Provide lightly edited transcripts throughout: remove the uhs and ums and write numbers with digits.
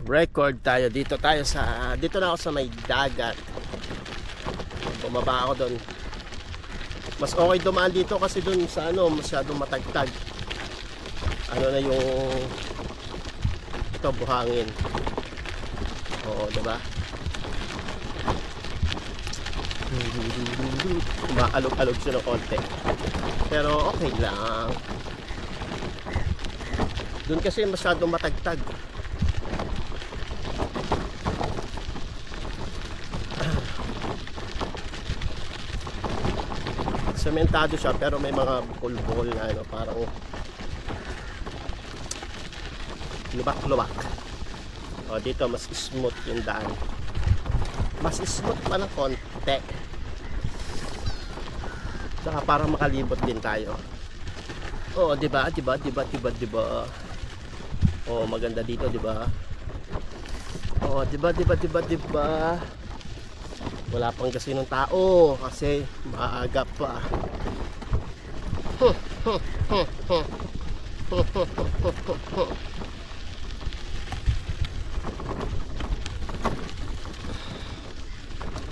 record tayo. Dito na ako sa may dagat. Bumaba ako doon. Mas okay dumaan dito kasi doon sa masyadong matagtag. Na yung ito, buhangin. Oo, diba? Maalog-alog siya ng konti. Pero okay lang. Doon kasi masyadong matagtag. Sementado siya pero may mga bukol-bukol na parang lubak-lubak. O dito mas smooth yung daan. Mas smooth pa ng konti. Saka para makalibot din tayo. Oo, diba? Oo, maganda dito, diba? Oo, diba? Wala pang kasi ng tao kasi maaga pa.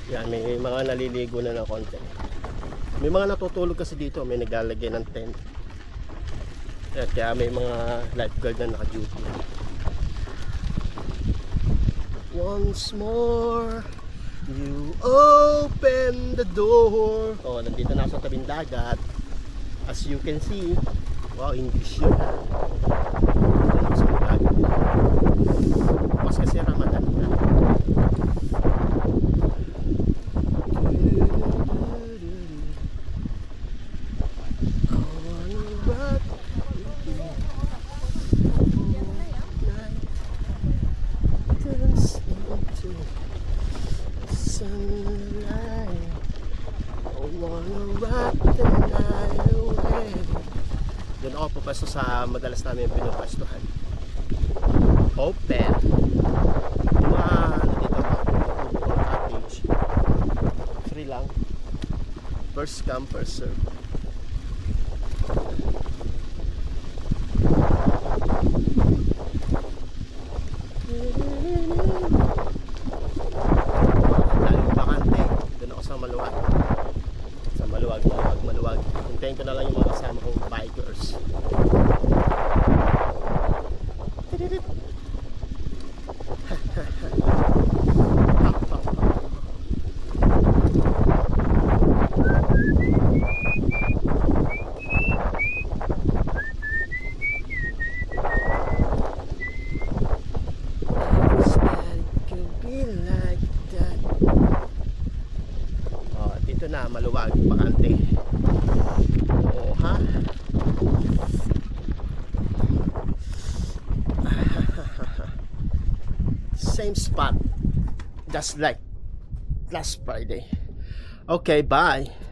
Yan, may mga naliligo na ng konti. May mga natutulog kasi dito, may naglalagay ng tent. Kaya may mga lifeguard na naka-duty. Once more you open the door. Oh, nandito na ako sa tabing dagat. As you can see, wow, English yun. Nandito na ako sa dagat. Mas kasi Ramadan na. Doon ako pupesto sa madalas namin pinupwestuhan. Open. Yung mga dito cottage. Free lang. First come, first serve. Daling bakante. Doon ako sa Maluwag. Maluwag. Hintayin ko na lang yung mga kasama kong bikers. Dito na, Maluwag, bakante. Oo, ha? Same spot, just like last Friday. Okay, bye.